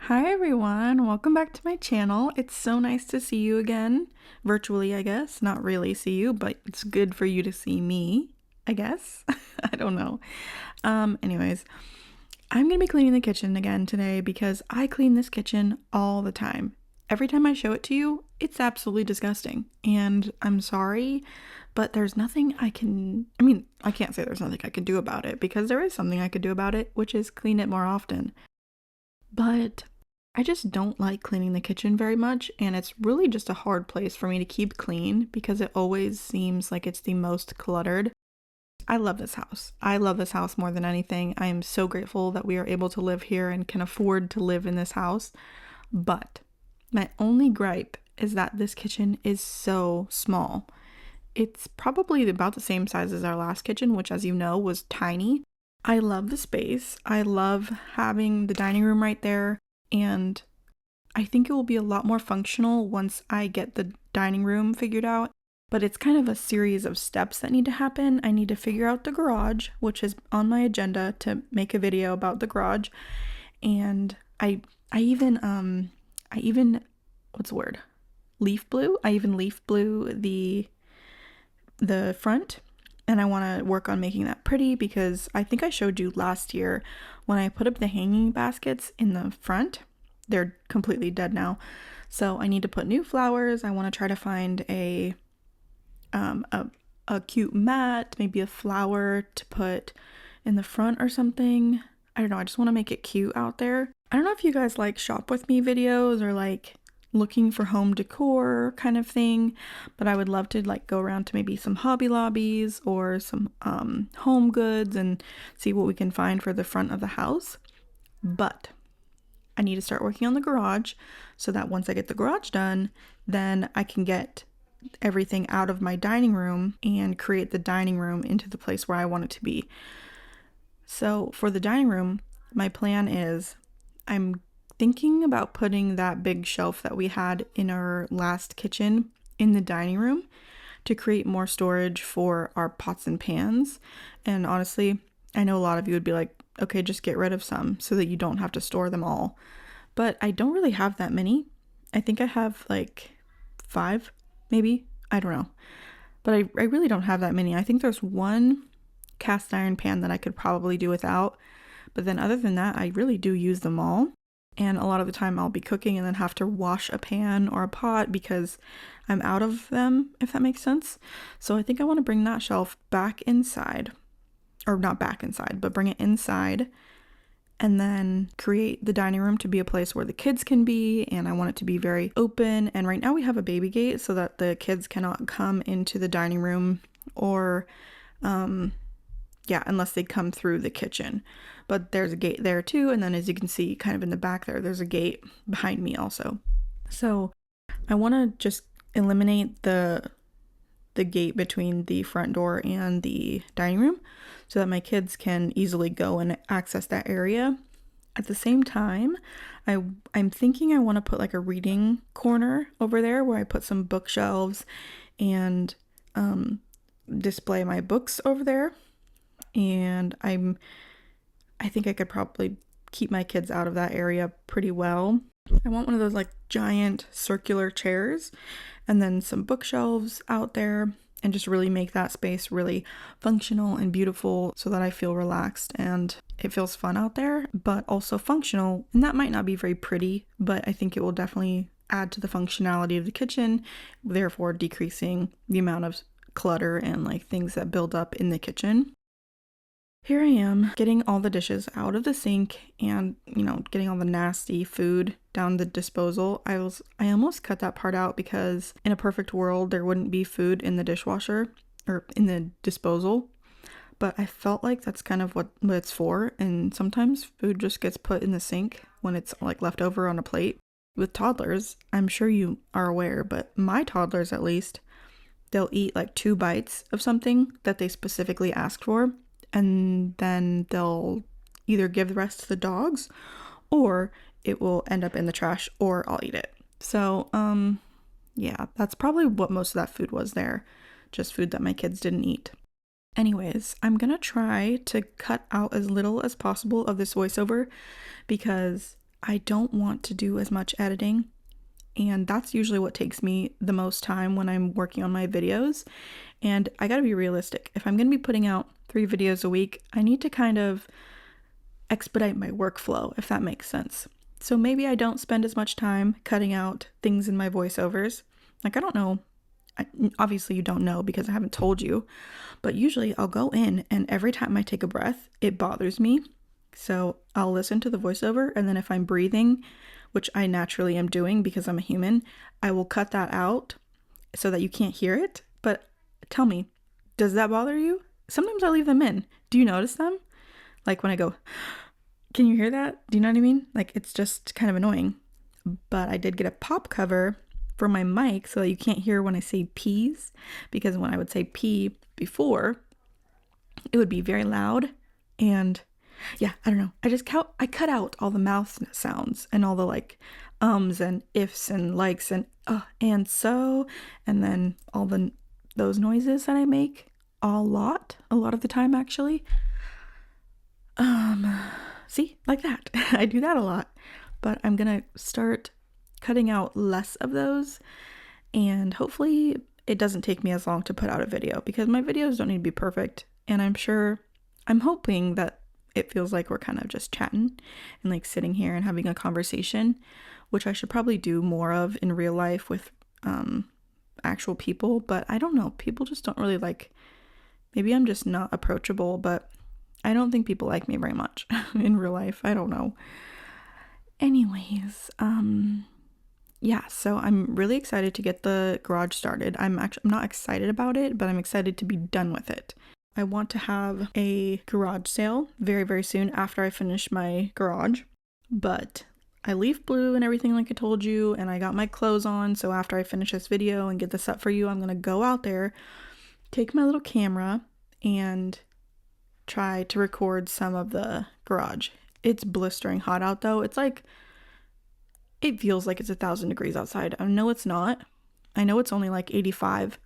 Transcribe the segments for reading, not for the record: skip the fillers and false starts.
Hi everyone, welcome back to my channel. It's so nice to see you again, virtually I guess, not really see you, but it's good for you to see me, I guess. I don't know. Anyways, I'm gonna be cleaning the kitchen again today because I clean this kitchen all the time. Every time I show it to you, it's absolutely disgusting, and I'm sorry, but there's nothing I can't say there's nothing I can do about it because there is something I could do about it, which is clean it more often. But I just don't like cleaning the kitchen very much, and it's really just a hard place for me to keep clean because it always seems like it's the most cluttered. I love this house. I love this house more than anything. I am so grateful that we are able to live here and can afford to live in this house. But my only gripe is that this kitchen is so small. It's probably about the same size as our last kitchen, which, as you know, was tiny. I love the space. I love having the dining room right there, and I think it will be a lot more functional once I get the dining room figured out. But it's kind of a series of steps that need to happen. I need to figure out the garage, which is on my agenda to make a video about the garage. And I even what's the word? Leaf blew. I even leaf blew the front, and I want to work on making that pretty because I think I showed you last year when I put up the hanging baskets in the front. They're completely dead now, so I need to put new flowers. I want to try to find a cute mat, maybe a flower to put in the front or something. I don't know, I just want to make it cute out there. I don't know if you guys like shop with me videos or like looking for home decor kind of thing, but I would love to like go around to maybe some Hobby Lobbies or some Home Goods and see what we can find for the front of the house. But I need to start working on the garage so that once I get the garage done, then I can get everything out of my dining room and create the dining room into the place where I want it to be. So for the dining room, my plan is I'm thinking about putting that big shelf that we had in our last kitchen in the dining room to create more storage for our pots and pans. And honestly, I know a lot of you would be like, okay, just get rid of some so that you don't have to store them all. But I don't really have that many. I think I have like 5, maybe. I don't know. But I really don't have that many. I think there's one cast iron pan that I could probably do without. But then other than that, I really do use them all. And a lot of the time I'll be cooking and then have to wash a pan or a pot because I'm out of them, if that makes sense. So I think I want to bring that shelf back inside. Or not back inside, but bring it inside and then create the dining room to be a place where the kids can be, and I want it to be very open. And right now we have a baby gate so that the kids cannot come into the dining room or unless they come through the kitchen. But there's a gate there too, and then as you can see kind of in the back there's a gate behind me also. So I want to just eliminate the gate between the front door and the dining room so that my kids can easily go and access that area. At the same time, I'm thinking I want to put like a reading corner over there where I put some bookshelves and display my books over there. And I think I could probably keep my kids out of that area pretty well. I want one of those like giant circular chairs and then some bookshelves out there and just really make that space really functional and beautiful so that I feel relaxed and it feels fun out there, but also functional. And that might not be very pretty, but I think it will definitely add to the functionality of the kitchen, therefore decreasing the amount of clutter and like things that build up in the kitchen. Here I am getting all the dishes out of the sink and, getting all the nasty food down the disposal. I almost cut that part out because in a perfect world, there wouldn't be food in the dishwasher or in the disposal. But I felt like that's kind of what it's for. And sometimes food just gets put in the sink when it's like left over on a plate. With toddlers, I'm sure you are aware, but my toddlers at least, they'll eat like 2 bites of something that they specifically asked for. And then they'll either give the rest to the dogs or it will end up in the trash or I'll eat it. So, yeah, that's probably what most of that food was there. Just food that my kids didn't eat. Anyways, I'm gonna try to cut out as little as possible of this voiceover because I don't want to do as much editing, and that's usually what takes me the most time when I'm working on my videos. And I gotta be realistic. If I'm gonna be putting out 3 videos a week, I need to kind of expedite my workflow, if that makes sense. So maybe I don't spend as much time cutting out things in my voiceovers. Like, I don't know. Obviously, you don't know because I haven't told you, but usually I'll go in and every time I take a breath, it bothers me. So I'll listen to the voiceover, and then if I'm breathing, which I naturally am doing because I'm a human, I will cut that out so that you can't hear it. But tell me, does that bother you? Sometimes I leave them in. Do you notice them? Like when I go, can you hear that? Do you know what I mean? Like, it's just kind of annoying. But I did get a pop cover for my mic so that you can't hear when I say peas, because when I would say pee before, it would be very loud. And yeah, I don't know. I cut out all the mouth sounds and all the like ums and ifs and likes and so, and then all those noises that I make a lot of the time actually. See, like that. I do that a lot. But I'm gonna start cutting out less of those, and hopefully it doesn't take me as long to put out a video, because my videos don't need to be perfect, and I'm hoping that it feels like we're kind of just chatting and like sitting here and having a conversation, which I should probably do more of in real life with actual people. But I don't know, people just don't really like, maybe I'm just not approachable, but I don't think people like me very much in real life. I don't know. Anyways, yeah, so I'm really excited to get the garage started. I'm not excited about it, but I'm excited to be done with it. I want to have a garage sale very, very soon after I finish my garage. But I leaf blue and everything like I told you, and I got my clothes on. So after I finish this video and get this up for you, I'm going to go out there, take my little camera, and try to record some of the garage. It's blistering hot out though. It's like, it feels like it's 1,000 degrees outside. I know it's not. I know it's only like 85,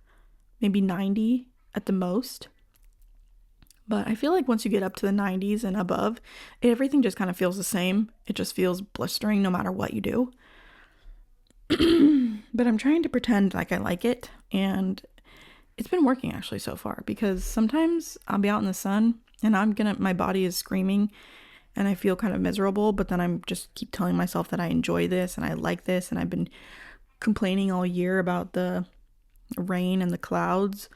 maybe 90 at the most. But I feel like once you get up to the 90s and above, everything just kind of feels the same. It just feels blistering no matter what you do. But I'm trying to pretend like I like it, and it's been working actually so far, because sometimes I'll be out in the sun and my body is screaming and I feel kind of miserable, but then I'm just keep telling myself that I enjoy this and I like this, and I've been complaining all year about the rain and the clouds,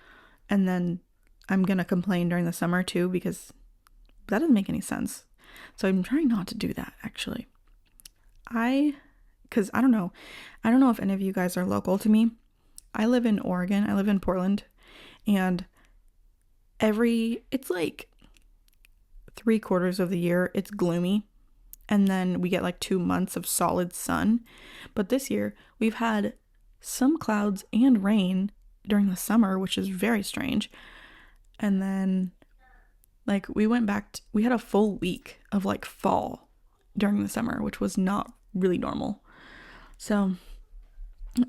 and then I'm gonna complain during the summer too, because that doesn't make any sense. So I'm trying not to do that actually. Because I don't know if any of you guys are local to me. I live in Oregon. I live in Portland, and it's like 3/4 of the year it's gloomy, and then we get like 2 months of solid sun. But this year we've had some clouds and rain during the summer, which is very strange. And then like we had a full week of like fall during the summer, which was not really normal. So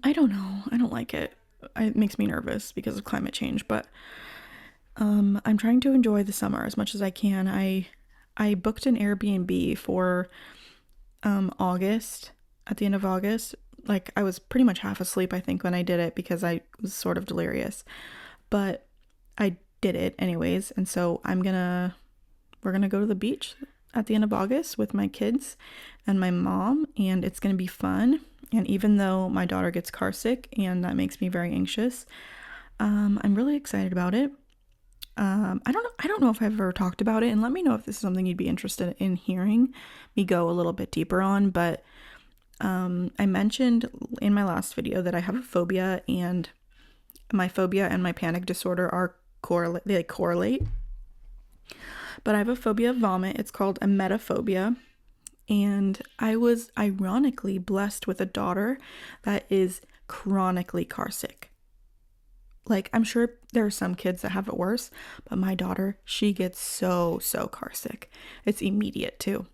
I don't know. I don't like it. It makes me nervous because of climate change, but I'm trying to enjoy the summer as much as I can. I booked an Airbnb for August, at the end of August. Like, I was pretty much half asleep, I think, when I did it, because I was sort of delirious. But I did it anyways, and so we're gonna go to the beach at the end of August with my kids and my mom, and it's gonna be fun. And even though my daughter gets car sick and that makes me very anxious, I'm really excited about it. I don't know if I've ever talked about it, and let me know if this is something you'd be interested in hearing me go a little bit deeper on. But I mentioned in my last video that I have a phobia, and my phobia and my panic disorder correlate. But I have a phobia of vomit. It's called emetophobia. And I was ironically blessed with a daughter that is chronically car sick. Like, I'm sure there are some kids that have it worse, but my daughter, she gets so car sick. It's immediate too.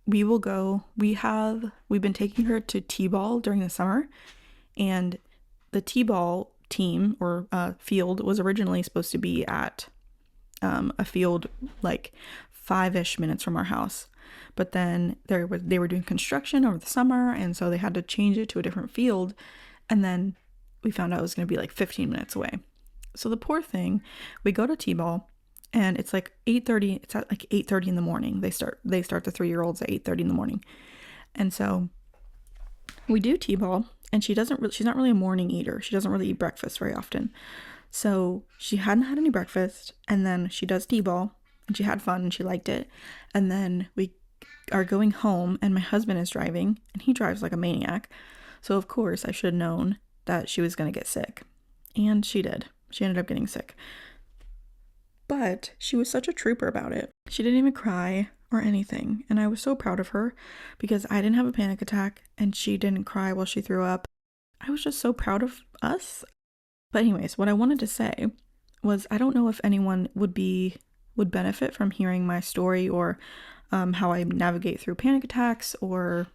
We've been taking her to T-ball during the summer, and the T-ball team or field was originally supposed to be at a field like 5-ish minutes from our house. but then they were doing construction over the summer, and so they had to change it to a different field, and then we found out it was going to be like 15 minutes away. So the poor thing, we go to T-ball, and it's like 8:30. It's at like 8:30 in the morning. They start the 3-year-olds at 8:30 in the morning, and so we do T-ball, and she's not really a morning eater. She doesn't really eat breakfast very often. So she hadn't had any breakfast, and then she does T-ball, and she had fun, and she liked it. And then we are going home, and my husband is driving, and he drives like a maniac. So of course I should have known that she was going to get sick. And she did. She ended up getting sick. But she was such a trooper about it. She didn't even cry or anything. And I was so proud of her because I didn't have a panic attack, and she didn't cry while she threw up. I was just so proud of us. But anyways, what I wanted to say was, I don't know if anyone would benefit from hearing my story, or how I navigate through panic attacks or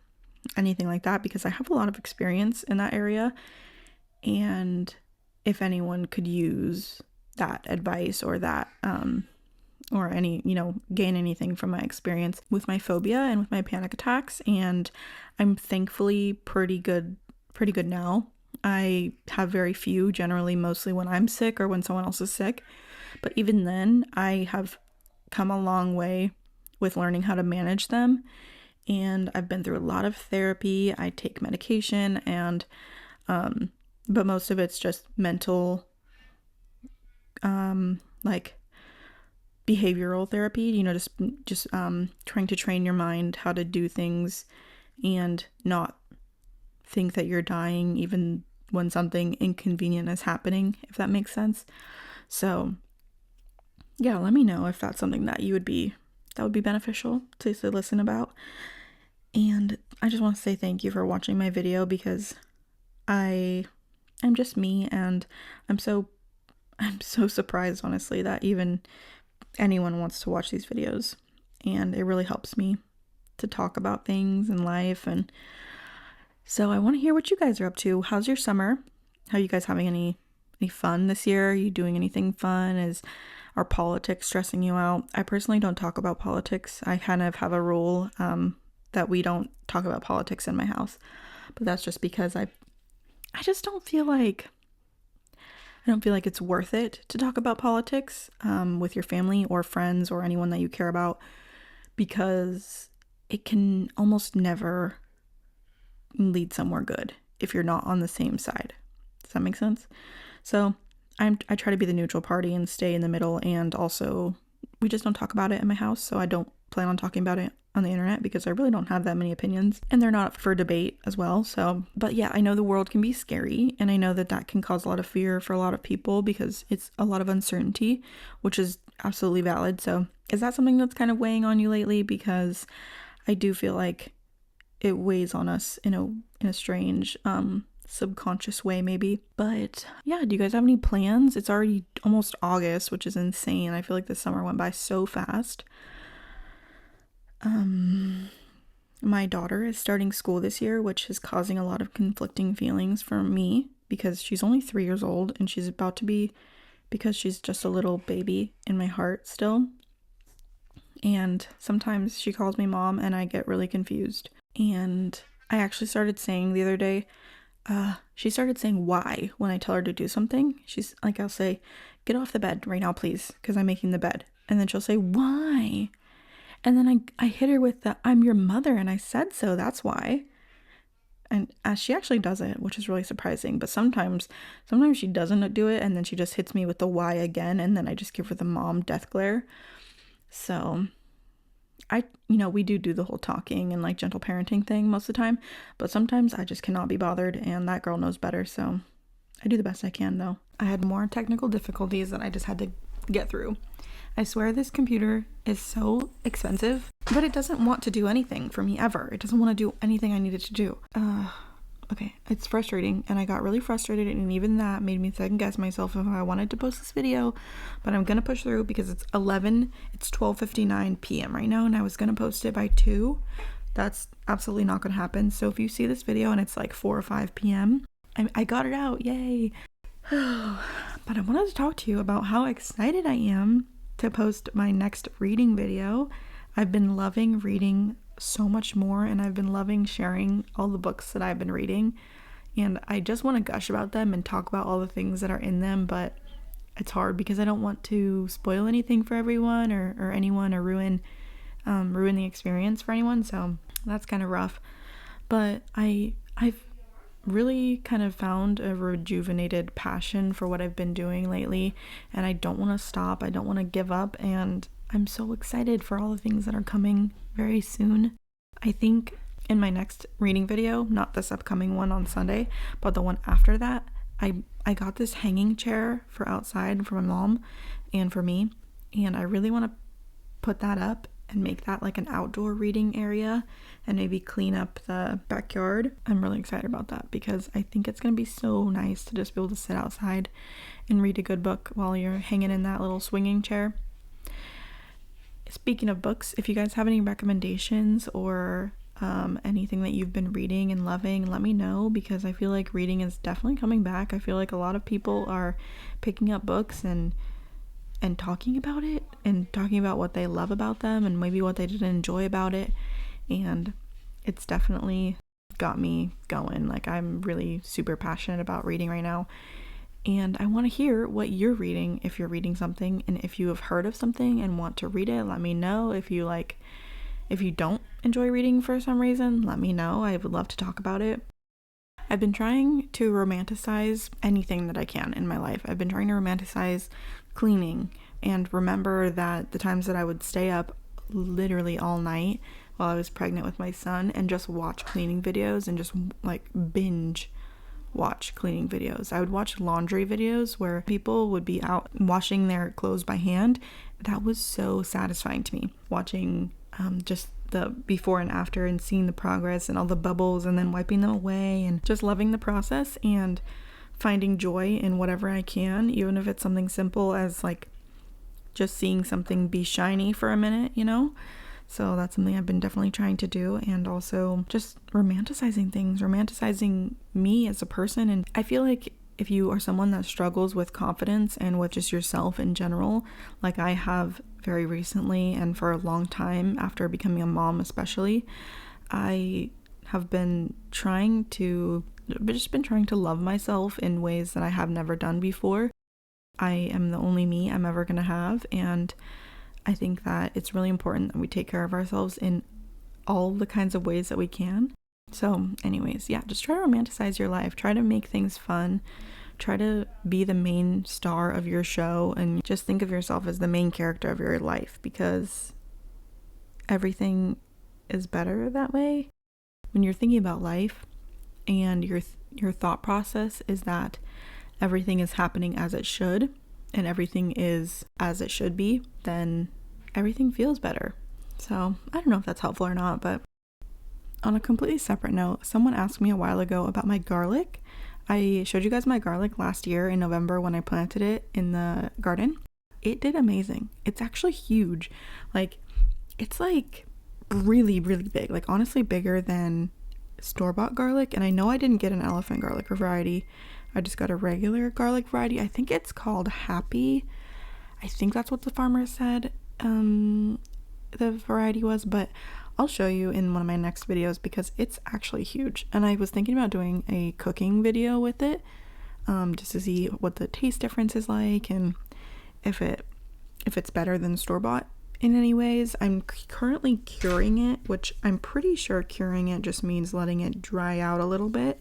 anything like that, because I have a lot of experience in that area. And if anyone could use that advice or that, or any, gain anything from my experience with my phobia and with my panic attacks. And I'm thankfully pretty good now. I have very few, generally mostly when I'm sick or when someone else is sick. But even then, I have come a long way with learning how to manage them. And I've been through a lot of therapy. I take medication, and but most of it's just mental, like behavioral therapy, just trying to train your mind how to do things and not think that you're dying even when something inconvenient is happening, if that makes sense. So yeah, let me know if that's something that would be beneficial to listen about. And I just want to say thank you for watching my video, because I'm just me, and I'm so surprised, honestly, that even anyone wants to watch these videos. And it really helps me to talk about things in life. And so I want to hear what you guys are up to. How's your summer? Are you guys having any fun this year? Are you doing anything fun? Are politics stressing you out? I personally don't talk about politics. I kind of have a rule that we don't talk about politics in my house. But that's just because I just don't feel like it's worth it to talk about politics with your family or friends or anyone that you care about, because it can almost never lead somewhere good if you're not on the same side. Does that make sense? So I try to be the neutral party and stay in the middle, and also we just don't talk about it in my house, so I don't plan on talking about it on the internet, because I really don't have that many opinions, and they're not up for debate as well. So, but yeah, I know the world can be scary, and I know that can cause a lot of fear for a lot of people, because it's a lot of uncertainty, which is absolutely valid. So is that something that's kind of weighing on you lately? Because I do feel like it weighs on us in a strange subconscious way, maybe. But yeah, do you guys have any plans? It's already almost August, which is insane. I feel like the summer went by so fast. My daughter is starting school this year, which is causing a lot of conflicting feelings for me, because she's only 3 years old, and she's about to be, because she's just a little baby in my heart still. And sometimes she calls me mom, and I get really confused. And I actually started saying the other day, she started saying why when I tell her to do something. She's like, I'll say, get off the bed right now, please, because I'm making the bed. And then she'll say, why? And then I hit her with the, I'm your mother and I said so, that's why. And she actually does it, which is really surprising. But sometimes she doesn't do it, and then she just hits me with the why again, and then I just give her the mom death glare. So we do the whole talking and like gentle parenting thing most of the time, but sometimes I just cannot be bothered, and that girl knows better. So I do the best I can, though. I had more technical difficulties that I just had to get through. I swear this computer is so expensive, but it doesn't want to do anything for me ever. It doesn't want to do anything I need it to do. Okay, it's frustrating, and I got really frustrated, and even that made me second guess myself if I wanted to post this video, but I'm gonna push through because it's 12:59 p.m. right now, and I was gonna post it by 2. That's absolutely not gonna happen. So if you see this video and it's like 4 or 5 p.m., I got it out, yay. But I wanted to talk to you about how excited I am to post my next reading video. I've been loving reading so much more, and I've been loving sharing all the books that I've been reading, and I just want to gush about them and talk about all the things that are in them, but it's hard because I don't want to spoil anything for everyone or anyone, or ruin the experience for anyone, so that's kind of rough. But I've really kind of found a rejuvenated passion for what I've been doing lately, and I don't want to stop. I don't want to give up, and I'm so excited for all the things that are coming very soon. I think in my next reading video, not this upcoming one on Sunday, but the one after that, I got this hanging chair for outside for my mom and for me, and I really want to put that up and make that like an outdoor reading area and maybe clean up the backyard. I'm really excited about that because I think it's going to be so nice to just be able to sit outside and read a good book while you're hanging in that little swinging chair. Speaking of books, if you guys have any recommendations or anything that you've been reading and loving, let me know, because I feel like reading is definitely coming back. I feel like a lot of people are picking up books and talking about it and talking about what they love about them and maybe what they didn't enjoy about it, and it's definitely got me going. Like, I'm really super passionate about reading right now, and I want to hear what you're reading, if you're reading something, and if you have heard of something and want to read it, let me know. If you don't enjoy reading for some reason, let me know. I would love to talk about it. I've been trying to romanticize anything that I can in my life. I've been trying to romanticize cleaning and remember that the times that I would stay up literally all night while I was pregnant with my son and just watch cleaning videos and just like binge watch cleaning videos. I would watch laundry videos where people would be out washing their clothes by hand. That was so satisfying to me, watching just the before and after and seeing the progress and all the bubbles and then wiping them away and just loving the process and finding joy in whatever I can, even if it's something simple as like just seeing something be shiny for a minute, you know? So that's something I've been definitely trying to do, and also just romanticizing things, romanticizing me as a person. And I feel like if you are someone that struggles with confidence and with just yourself in general, like I have very recently and for a long time after becoming a mom especially, I have been trying to love myself in ways that I have never done before. I am the only me I'm ever going to have, and I think that it's really important that we take care of ourselves in all the kinds of ways that we can. So anyways, yeah, just try to romanticize your life. Try to make things fun. Try to be the main star of your show, and just think of yourself as the main character of your life, because everything is better that way. When you're thinking about life and your thought process is that everything is happening as it should and everything is as it should be, then everything feels better. So I don't know if that's helpful or not, but on a completely separate note, someone asked me a while ago about my garlic. I showed you guys my garlic last year in November when I planted it in the garden. It did amazing. It's actually huge. Like, it's like really, really big. Like, honestly bigger than store-bought garlic. And I know I didn't get an elephant garlic variety. I just got a regular garlic variety. I think it's called Happy. I think that's what the farmer said the variety was, but I'll show you in one of my next videos because it's actually huge. And I was thinking about doing a cooking video with it, just to see what the taste difference is like and if it's better than store-bought in any ways. I'm currently curing it, which I'm pretty sure curing it just means letting it dry out a little bit.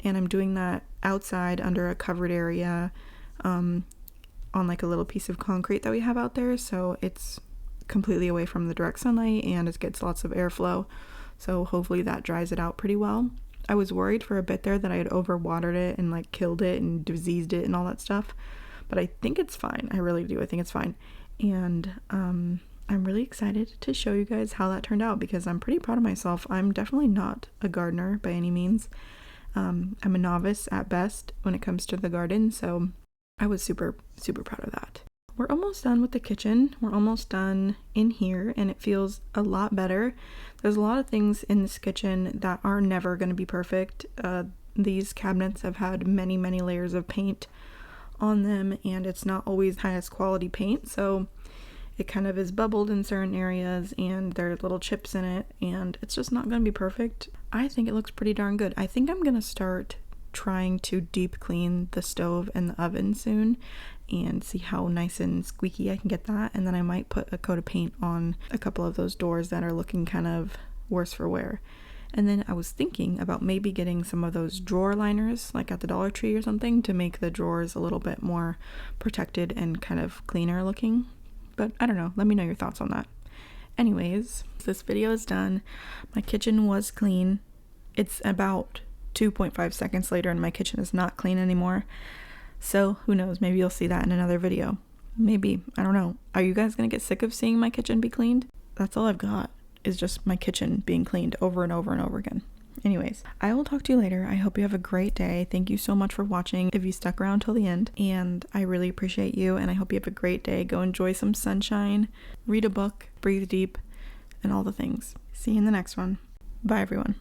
And I'm doing that outside under a covered area on like a little piece of concrete that we have out there, so it's completely away from the direct sunlight and it gets lots of airflow, so hopefully that dries it out pretty well. I was worried for a bit there that I had overwatered it and like killed it and diseased it and all that stuff, but I think it's fine. I really do. I think it's fine. And I'm really excited to show you guys how that turned out because I'm pretty proud of myself. I'm definitely not a gardener by any means. I'm a novice at best when it comes to the garden, so I was super, super proud of that. We're almost done with the kitchen. We're almost done in here, and it feels a lot better. There's a lot of things in this kitchen that are never going to be perfect. These cabinets have had many, many layers of paint on them, and it's not always highest quality paint, so it kind of is bubbled in certain areas and there are little chips in it, and it's just not going to be perfect. I think it looks pretty darn good. I think I'm going to start trying to deep clean the stove and the oven soon and see how nice and squeaky I can get that, and then I might put a coat of paint on a couple of those doors that are looking kind of worse for wear. And then I was thinking about maybe getting some of those drawer liners like at the Dollar Tree or something to make the drawers a little bit more protected and kind of cleaner looking. But I don't know, let me know your thoughts on that. Anyways, this video is done. My kitchen was clean. It's about 2.5 seconds later and my kitchen is not clean anymore. So who knows, maybe you'll see that in another video. Maybe, I don't know. Are you guys gonna get sick of seeing my kitchen be cleaned? That's all I've got, is just my kitchen being cleaned over and over and over again. Anyways, I will talk to you later. I hope you have a great day. Thank you so much for watching if you stuck around till the end, and I really appreciate you, and I hope you have a great day. Go enjoy some sunshine, read a book, breathe deep, and all the things. See you in the next one. Bye everyone.